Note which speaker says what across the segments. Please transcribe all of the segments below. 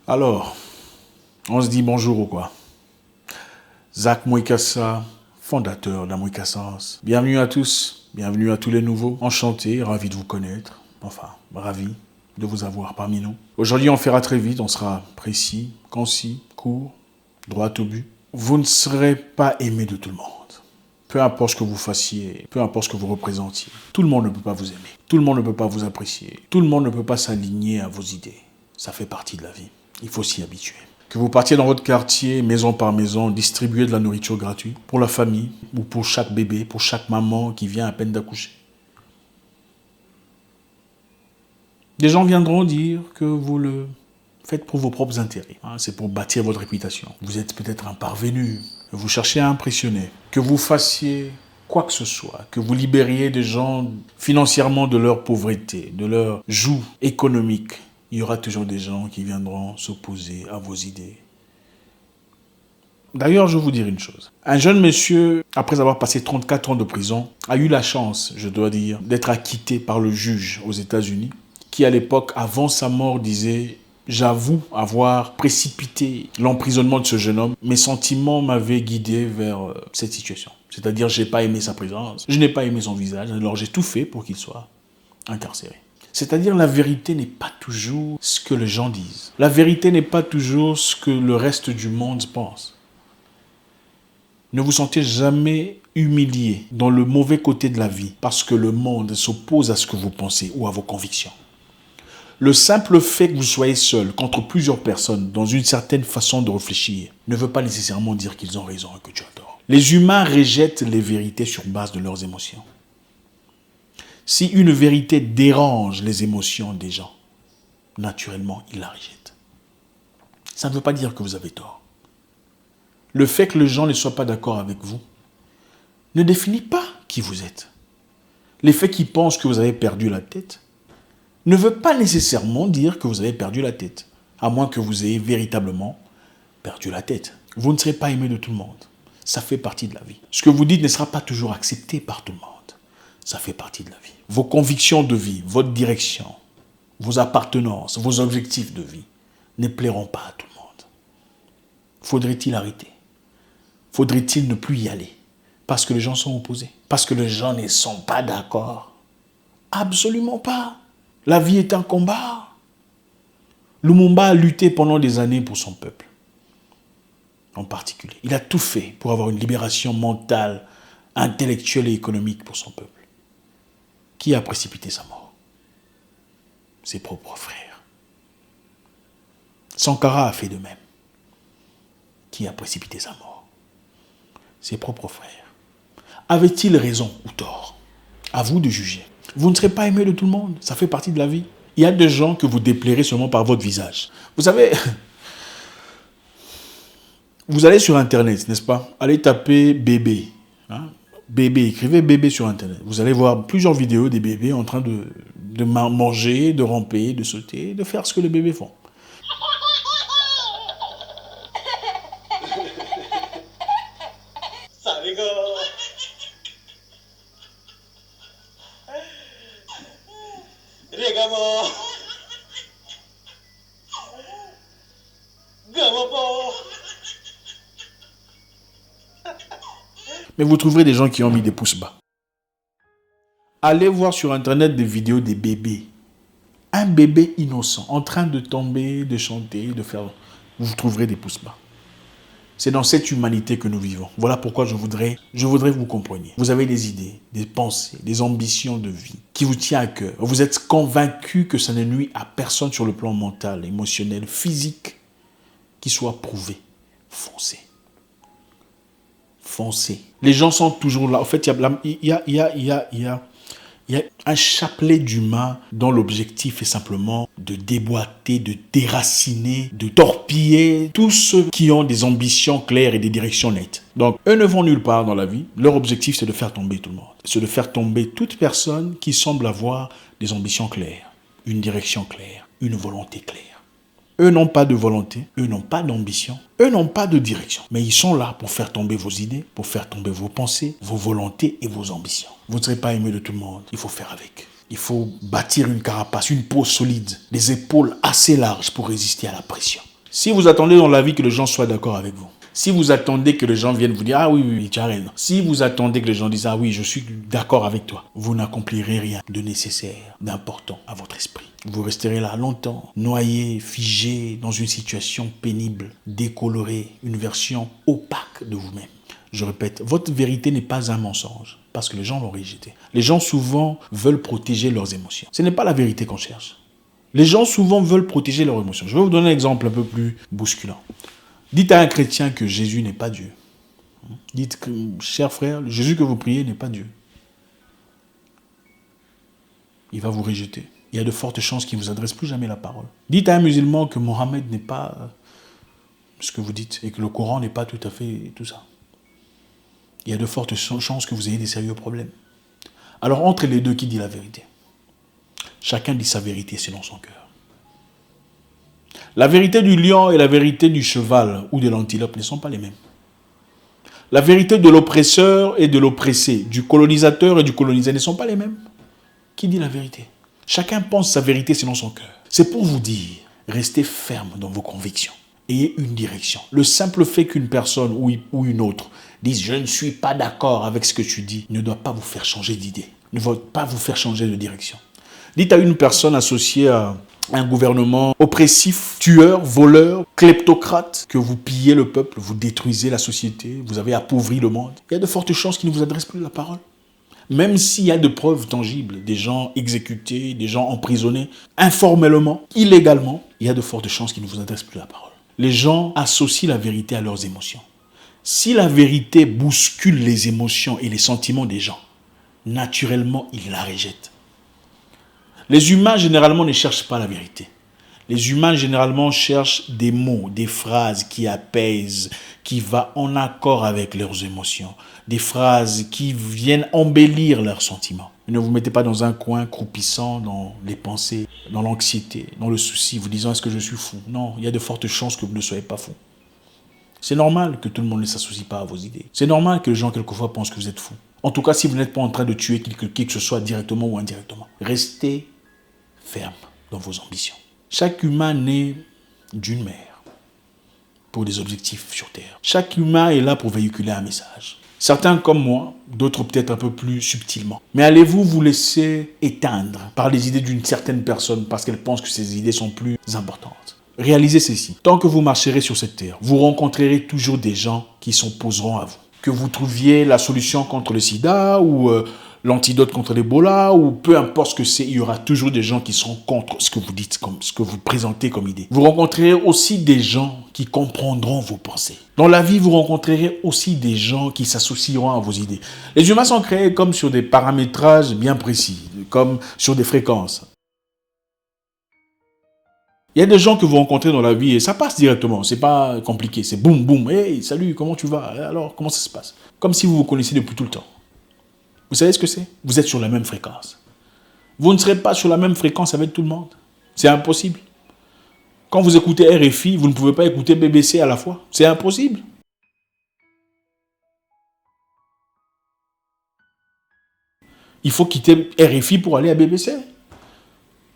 Speaker 1: Alors, on se dit bonjour ou quoi? Zach Mouikassa, fondateur d'Amouikassance. Bienvenue à tous, bienvenue à tous les nouveaux. Enchanté, ravi de vous connaître. Enfin, ravi de vous avoir parmi nous. Aujourd'hui, on fera très vite, on sera précis, concis, court, droit au but. Vous ne serez pas aimé de tout le monde. Peu importe ce que vous fassiez, peu importe ce que vous représentiez. Tout le monde ne peut pas vous aimer. Tout le monde ne peut pas vous apprécier. Tout le monde ne peut pas s'aligner à vos idées. Ça fait partie de la vie. Il faut s'y habituer. Que vous partiez dans votre quartier, maison par maison, distribuer de la nourriture gratuite pour la famille ou pour chaque bébé, pour chaque maman qui vient à peine d'accoucher. Des gens viendront dire que vous le faites pour vos propres intérêts. C'est pour bâtir votre réputation. Vous êtes peut-être un parvenu. Vous cherchez à impressionner. Que vous fassiez quoi que ce soit, que vous libériez des gens financièrement de leur pauvreté, de leur joug économique. Il y aura toujours des gens qui viendront s'opposer à vos idées. D'ailleurs, je vais vous dire une chose. Un jeune monsieur, après avoir passé 34 ans de prison, a eu la chance, je dois dire, d'être acquitté par le juge aux États-Unis, qui à l'époque, avant sa mort, disait « J'avoue avoir précipité l'emprisonnement de ce jeune homme. Mes sentiments m'avaient guidé vers cette situation. C'est-à-dire, je n'ai pas aimé sa présence, je n'ai pas aimé son visage, alors j'ai tout fait pour qu'il soit incarcéré. » C'est-à-dire, la vérité n'est pas toujours ce que les gens disent. La vérité n'est pas toujours ce que le reste du monde pense. Ne vous sentez jamais humilié dans le mauvais côté de la vie parce que le monde s'oppose à ce que vous pensez ou à vos convictions. Le simple fait que vous soyez seul contre plusieurs personnes dans une certaine façon de réfléchir ne veut pas nécessairement dire qu'ils ont raison et que tu as tort. Les humains rejettent les vérités sur base de leurs émotions. Si une vérité dérange les émotions des gens, naturellement, ils la rejettent. Ça ne veut pas dire que vous avez tort. Le fait que les gens ne soient pas d'accord avec vous ne définit pas qui vous êtes. L'effet qu'ils pensent que vous avez perdu la tête ne veut pas nécessairement dire que vous avez perdu la tête, à moins que vous ayez véritablement perdu la tête. Vous ne serez pas aimé de tout le monde. Ça fait partie de la vie. Ce que vous dites ne sera pas toujours accepté par tout le monde. Ça fait partie de la vie. Vos convictions de vie, votre direction, vos appartenances, vos objectifs de vie ne plairont pas à tout le monde. Faudrait-il arrêter? Faudrait-il ne plus y aller? Parce que les gens sont opposés? Parce que les gens ne sont pas d'accord? Absolument pas. La vie est un combat. Lumumba a lutté pendant des années pour son peuple. En particulier. Il a tout fait pour avoir une libération mentale, intellectuelle et économique pour son peuple. Qui a précipité sa mort? Ses propres frères. Sankara a fait de même. Qui a précipité sa mort? Ses propres frères. Avait-il raison ou tort? À vous de juger. Vous ne serez pas aimé de tout le monde. Ça fait partie de la vie. Il y a des gens que vous déplairez seulement par votre visage. Vous savez, vous allez sur Internet, n'est-ce pas? Allez taper bébé. Bébé, écrivez bébé sur Internet. Vous allez voir plusieurs vidéos des bébés en train de manger, de ramper, de sauter, de faire ce que les bébés font.
Speaker 2: Ça rigole. Regarde-moi. Gamin.
Speaker 1: Mais vous trouverez des gens qui ont mis des pouces bas. Allez voir sur Internet des vidéos des bébés. Un bébé innocent, en train de tomber, de chanter, de faire... Vous trouverez des pouces bas. C'est dans cette humanité que nous vivons. Voilà pourquoi je voudrais que vous compreniez. Vous avez des idées, des pensées, des ambitions de vie qui vous tiennent à cœur. Vous êtes convaincu que ça ne nuit à personne sur le plan mental, émotionnel, physique, qui soit prouvé. Foncez. Foncez. Les gens sont toujours là. En fait, il y a un chapelet d'humains dont l'objectif est simplement de déboîter, de déraciner, de torpiller tous ceux qui ont des ambitions claires et des directions nettes. Donc, eux ne vont nulle part dans la vie. Leur objectif, c'est de faire tomber tout le monde. C'est de faire tomber toute personne qui semble avoir des ambitions claires, une direction claire, une volonté claire. Eux n'ont pas de volonté, eux n'ont pas d'ambition, eux n'ont pas de direction. Mais ils sont là pour faire tomber vos idées, pour faire tomber vos pensées, vos volontés et vos ambitions. Vous ne serez pas aimé de tout le monde, il faut faire avec. Il faut bâtir une carapace, une peau solide, des épaules assez larges pour résister à la pression. Si vous attendez dans la vie que les gens soient d'accord avec vous, si vous attendez que les gens viennent vous dire « Ah oui, oui, tu as raison », si vous attendez que les gens disent « Ah oui, je suis d'accord avec toi », vous n'accomplirez rien de nécessaire, d'important à votre esprit. Vous resterez là longtemps, noyé, figé, dans une situation pénible, décolorée, une version opaque de vous-même. Je répète, votre vérité n'est pas un mensonge, parce que les gens l'ont rejeté. Les gens souvent veulent protéger leurs émotions. Ce n'est pas la vérité qu'on cherche. Les gens souvent veulent protéger leurs émotions. Je vais vous donner un exemple un peu plus bousculant. Dites à un chrétien que Jésus n'est pas Dieu. Dites que, cher frère, le Jésus que vous priez n'est pas Dieu. Il va vous rejeter. Il y a de fortes chances qu'il ne vous adresse plus jamais la parole. Dites à un musulman que Mohammed n'est pas ce que vous dites et que le Coran n'est pas tout à fait tout ça. Il y a de fortes chances que vous ayez des sérieux problèmes. Alors, entre les deux, qui dit la vérité? Chacun dit sa vérité selon son cœur. La vérité du lion et la vérité du cheval ou de l'antilope ne sont pas les mêmes. La vérité de l'oppresseur et de l'oppressé, du colonisateur et du colonisé ne sont pas les mêmes. Qui dit la vérité? Chacun pense sa vérité selon son cœur. C'est pour vous dire, restez ferme dans vos convictions. Ayez une direction. Le simple fait qu'une personne ou une autre dise « Je ne suis pas d'accord avec ce que tu dis » ne doit pas vous faire changer d'idée, ne doit pas vous faire changer de direction. Dites à une personne associée à un gouvernement oppressif, tueur, voleur, kleptocrate, que vous pillez le peuple, vous détruisez la société, vous avez appauvri le monde. Il y a de fortes chances qu'il ne vous adresse plus la parole. Même s'il y a de preuves tangibles, des gens exécutés, des gens emprisonnés, informellement, illégalement, il y a de fortes chances qu'il ne vous adresse plus la parole. Les gens associent la vérité à leurs émotions. Si la vérité bouscule les émotions et les sentiments des gens, naturellement, ils la rejettent. Les humains, généralement, ne cherchent pas la vérité. Les humains, généralement, cherchent des mots, des phrases qui apaisent, qui vont en accord avec leurs émotions. Des phrases qui viennent embellir leurs sentiments. Ne vous mettez pas dans un coin croupissant dans les pensées, dans l'anxiété, dans le souci, vous disant « Est-ce que je suis fou ?» Non, il y a de fortes chances que vous ne soyez pas fou. C'est normal que tout le monde ne s'associe pas à vos idées. C'est normal que les gens, quelquefois, pensent que vous êtes fou. En tout cas, si vous n'êtes pas en train de tuer qui que ce soit directement ou indirectement. Restez ferme dans vos ambitions. Chaque humain naît d'une mère pour des objectifs sur Terre. Chaque humain est là pour véhiculer un message. Certains comme moi, d'autres peut-être un peu plus subtilement. Mais allez-vous vous laisser éteindre par les idées d'une certaine personne parce qu'elle pense que ces idées sont plus importantes? Réalisez ceci. Tant que vous marcherez sur cette terre, vous rencontrerez toujours des gens qui s'opposeront à vous. Que vous trouviez la solution contre le sida ou l'antidote contre l'Ebola ou peu importe ce que c'est, il y aura toujours des gens qui seront contre ce que vous dites, comme ce que vous présentez comme idée. Vous rencontrerez aussi des gens qui comprendront vos pensées. Dans la vie, vous rencontrerez aussi des gens qui s'associeront à vos idées. Les humains sont créés comme sur des paramétrages bien précis, comme sur des fréquences. Il y a des gens que vous rencontrez dans la vie et ça passe directement, c'est pas compliqué, c'est boum boum, hey salut, comment tu vas? Alors, comment ça se passe? Comme si vous vous connaissiez depuis tout le temps. Vous savez ce que c'est? Vous êtes sur la même fréquence. Vous ne serez pas sur la même fréquence avec tout le monde. C'est impossible. Quand vous écoutez RFI, vous ne pouvez pas écouter BBC à la fois. C'est impossible. Il faut quitter RFI pour aller à BBC.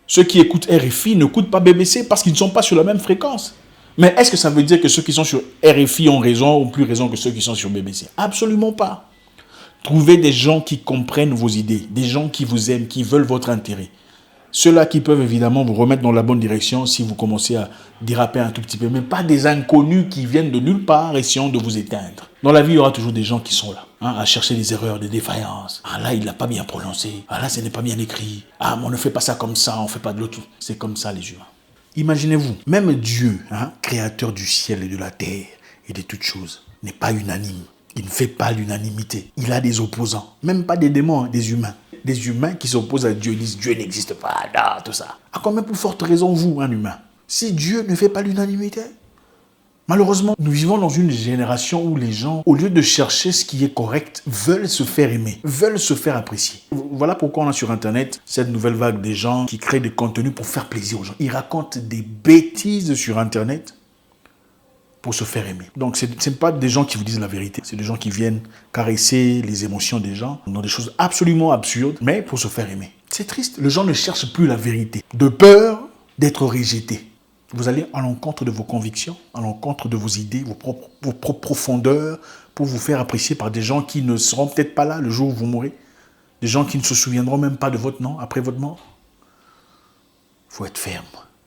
Speaker 1: Ceux qui écoutent RFI n'écoutent pas BBC parce qu'ils ne sont pas sur la même fréquence. Mais est-ce que ça veut dire que ceux qui sont sur RFI ont raison ou plus raison que ceux qui sont sur BBC? Absolument pas. Trouvez des gens qui comprennent vos idées, des gens qui vous aiment, qui veulent votre intérêt. Ceux-là qui peuvent évidemment vous remettre dans la bonne direction si vous commencez à déraper un tout petit peu, mais pas des inconnus qui viennent de nulle part essayant de vous éteindre. Dans la vie, il y aura toujours des gens qui sont là, à chercher des erreurs, des défaillances. Ah là, il l'a pas bien prononcé. Ah là, ce n'est pas bien écrit. Ah, mais on ne fait pas ça comme ça, on ne fait pas de l'autre. C'est comme ça les humains. Imaginez-vous, même Dieu, créateur du ciel et de la terre et de toutes choses, n'est pas unanime. Il ne fait pas l'unanimité. Il a des opposants. Même pas des démons, des humains. Des humains qui s'opposent à Dieu. Ils disent Dieu n'existe pas, là, tout ça. À combien plus forte raison vous, un humain? Si Dieu ne fait pas l'unanimité? Malheureusement, nous vivons dans une génération où les gens, au lieu de chercher ce qui est correct, veulent se faire aimer, veulent se faire apprécier. Voilà pourquoi on a sur Internet cette nouvelle vague des gens qui créent des contenus pour faire plaisir aux gens. Ils racontent des bêtises sur Internet pour se faire aimer. Donc, ce n'est pas des gens qui vous disent la vérité. C'est des gens qui viennent caresser les émotions des gens dans des choses absolument absurdes, mais pour se faire aimer. C'est triste. Les gens ne cherchent plus la vérité, de peur d'être rejetés. Vous allez à l'encontre de vos convictions, à l'encontre de vos idées, vos propres profondeurs, pour vous faire apprécier par des gens qui ne seront peut-être pas là le jour où vous mourrez, des gens qui ne se souviendront même pas de votre nom après votre mort. Il faut être ferme.